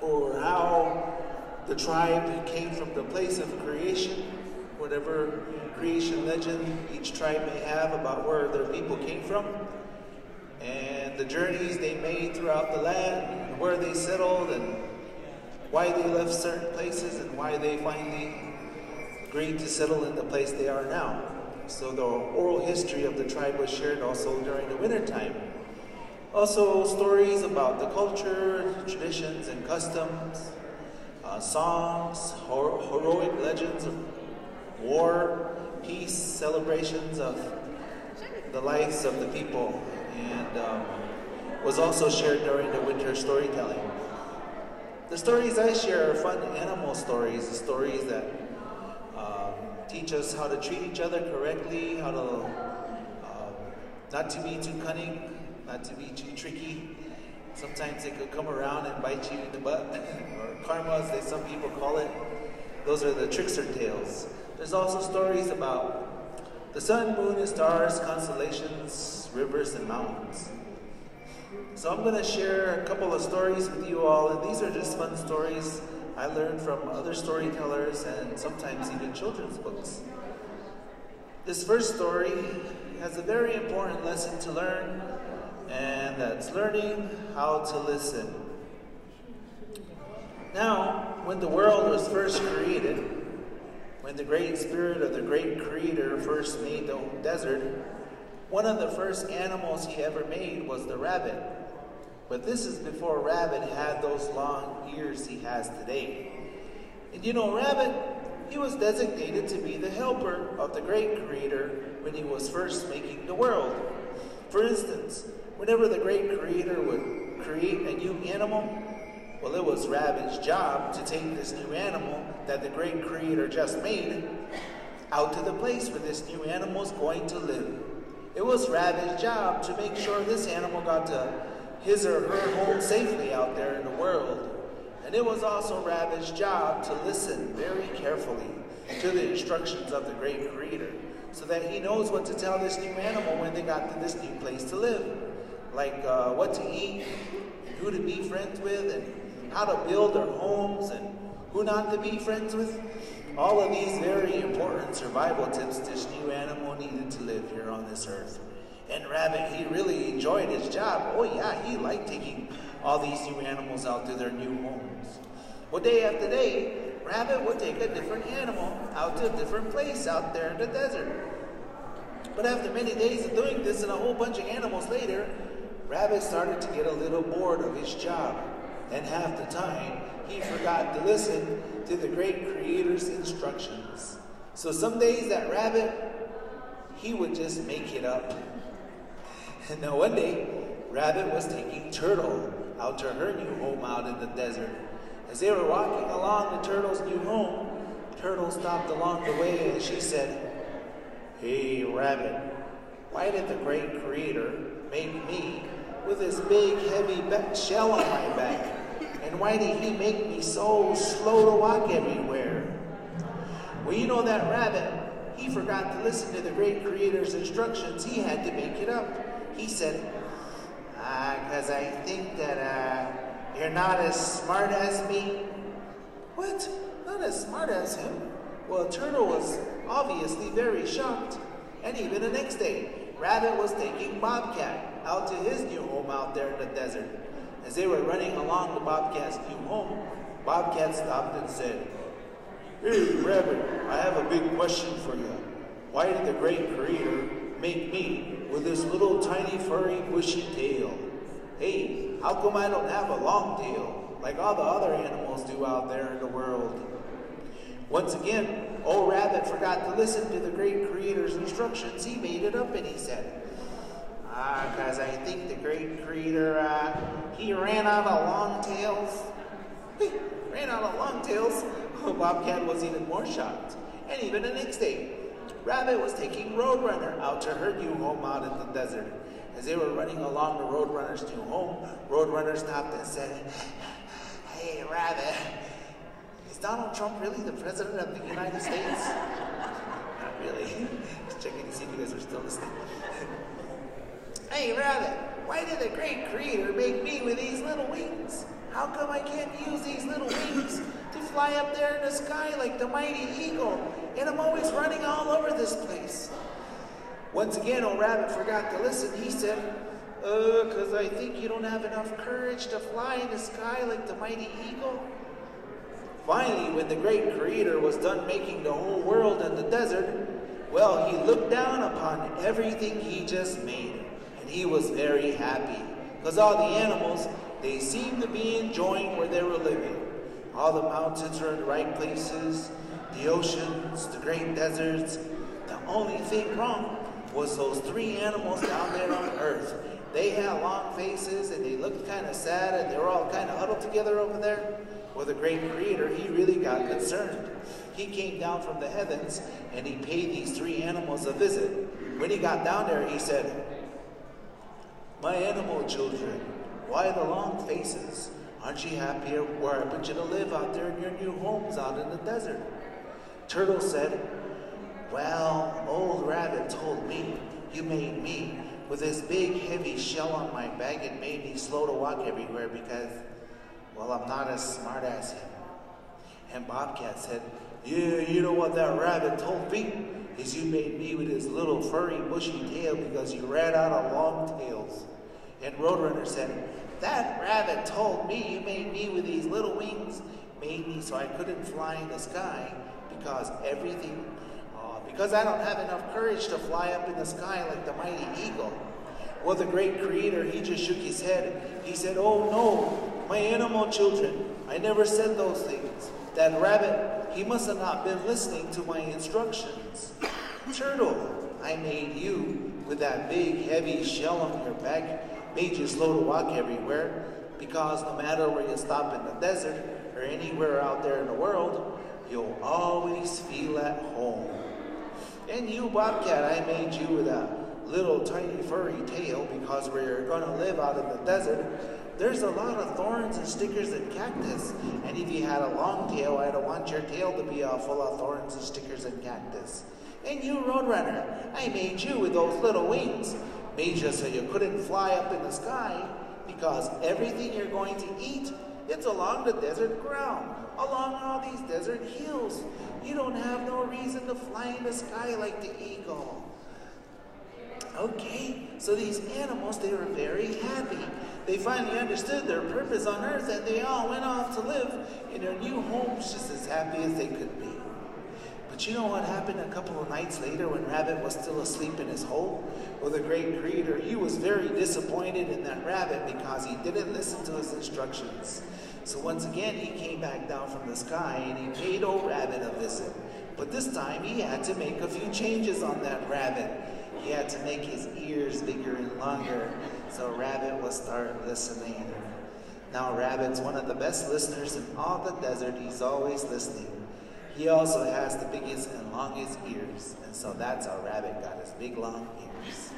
or how the tribe came from the place of creation, whatever creation legend each tribe may have about where their people came from, and the journeys they made throughout the land, and where they settled, and why they left certain places, and why they finally agreed to settle in the place they are now. So the oral history of the tribe was shared also during the wintertime. Also stories about the culture, traditions, and customs, songs, heroic legends of war, peace, celebrations of the lives of the people, and was also shared during the winter storytelling. The stories I share are fun animal stories, the stories that teach us how to treat each other correctly, how to not to be too cunning, not to be too tricky. Sometimes it could come around and bite you in the butt, or karma as some people call it. Those are the trickster tales. There's also stories about the sun, moon, and stars, constellations, rivers, and mountains. So I'm going to share a couple of stories with you all, and these are just fun stories I learned from other storytellers and sometimes even children's books. This first story has a very important lesson to learn, and that's learning how to listen. Now, when the world was first created, when the great spirit of the great creator first made the desert, one of the first animals he ever made was the rabbit. But this is before rabbit had those long ears he has today. And you know, rabbit, he was designated to be the helper of the great creator when he was first making the world. For instance, whenever the great creator would create a new animal, well, it was rabbit's job to take this new animal that the great creator just made out to the place where this new animal is going to live. It was rabbit's job to make sure this animal got to his or her home safely out there in the world. And it was also rabbit's job to listen very carefully to the instructions of the great creator, so that he knows what to tell this new animal when they got to this new place to live. Like what to eat, and who to be friends with, and how to build their homes, and who not to be friends with. All of these very important survival tips this new animal needed to live here on this earth. And Rabbit, he really enjoyed his job. Oh yeah, he liked taking all these new animals out to their new homes. Well, day after day, Rabbit would take a different animal out to a different place out there in the desert. But after many days of doing this and a whole bunch of animals later, Rabbit started to get a little bored of his job. And half the time, he forgot to listen to the great creator's instructions. So some days that Rabbit, he would just make it up. And now one day, Rabbit was taking Turtle out to her new home out in the desert. As they were walking along the turtle's new home, Turtle stopped along the way and she said, "Hey, Rabbit, why did the great creator make me with this big heavy shell on my back? And why did he make me so slow to walk everywhere?" Well, you know that Rabbit, he forgot to listen to the great creator's instructions. He had to make it up. He said, "'Cause I think that you're not as smart as me." "What? Not as smart as him?" Well, Turtle was obviously very shocked. And even the next day, Rabbit was taking Bobcat out to his new home out there in the desert. As they were running along the Bobcat's new home, Bobcat stopped and said, "Hey, Rabbit, I have a big question for you. Why did the great creator make me with this little tiny furry bushy tail? Hey, how come I don't have a long tail like all the other animals do out there in the world?" Once again, old Rabbit forgot to listen to the great creator's instructions. He made it up and he said, 'Cause I think the great creator, he ran out of long tails." "Hey, ran out of long tails?" Bobcat was even more shocked. And even the next day, Rabbit was taking Roadrunner out to her new home out in the desert. As they were running along the Roadrunner's new home, Roadrunner stopped and said, "Hey, Rabbit, is Donald Trump really the president of the United States?" "Not really." Just checking to see if you guys are still listening. Hey, Rabbit, why did the great creator make me with these little wings? How come I can't use these little wings to fly up there in the sky like the mighty eagle? And I'm always running all over this place. Once again, old Rabbit forgot to listen. He said, 'cause I think you don't have enough courage to fly in the sky like the mighty eagle. Finally, when the great creator was done making the whole world and the desert, well, he looked down upon everything he just made, and he was very happy, because all the animals, they seemed to be enjoying where they were living. All the mountains were in the right places, the oceans, the great deserts. The only thing wrong was those three animals down there on earth. They had long faces, and they looked kind of sad, and they were all kind of huddled together over there. Well, the great creator, he really got concerned. He came down from the heavens, and he paid these three animals a visit. When he got down there, he said, "My animal children, why the long faces? Aren't you happy where I put you to live out there in your new homes out in the desert?" Turtle said, "Well, old Rabbit told me you made me with this big heavy shell on my back. It made me slow to walk everywhere because, well, I'm not as smart as him." And Bobcat said, "Yeah, you know what that rabbit told me? Is you made me with his little furry bushy tail because you ran out of long tails." And Roadrunner said, "That rabbit told me you made me with these little wings, made me so I couldn't fly in the sky because because I don't have enough courage to fly up in the sky like the mighty eagle." Well, the great creator, he just shook his head. He said, "Oh no, my animal children, I never said those things. That rabbit, he must have not been listening to my instructions. Turtle, I made you with that big heavy shell on your back, made you slow to walk everywhere, because no matter where you stop in the desert or anywhere out there in the world, you'll always feel at home. And you, Bobcat, I made you with a little tiny furry tail because where you're going to live out in the desert, there's a lot of thorns and stickers and cactus. And if you had a long tail, I don't want your tail to be all full of thorns and stickers and cactus. And you, Roadrunner, I made you with those little wings, made you so you couldn't fly up in the sky because everything you're going to eat, it's along the desert ground, along all these desert hills. You don't have no reason to fly in the sky like the eagle." Okay, so these animals, they were very happy. They finally understood their purpose on earth, and they all went off to live in their new homes just as happy as they could be. But you know what happened a couple of nights later when Rabbit was still asleep in his hole? Well, the great creator, he was very disappointed in that rabbit because he didn't listen to his instructions. So once again, he came back down from the sky and he paid old Rabbit a visit. But this time, he had to make a few changes on that rabbit. He had to make his ears bigger and longer so Rabbit would start listening. Now, Rabbit's one of the best listeners in all the desert. He's always listening. He also has the biggest and longest ears, and so that's how Rabbit got his big long ears.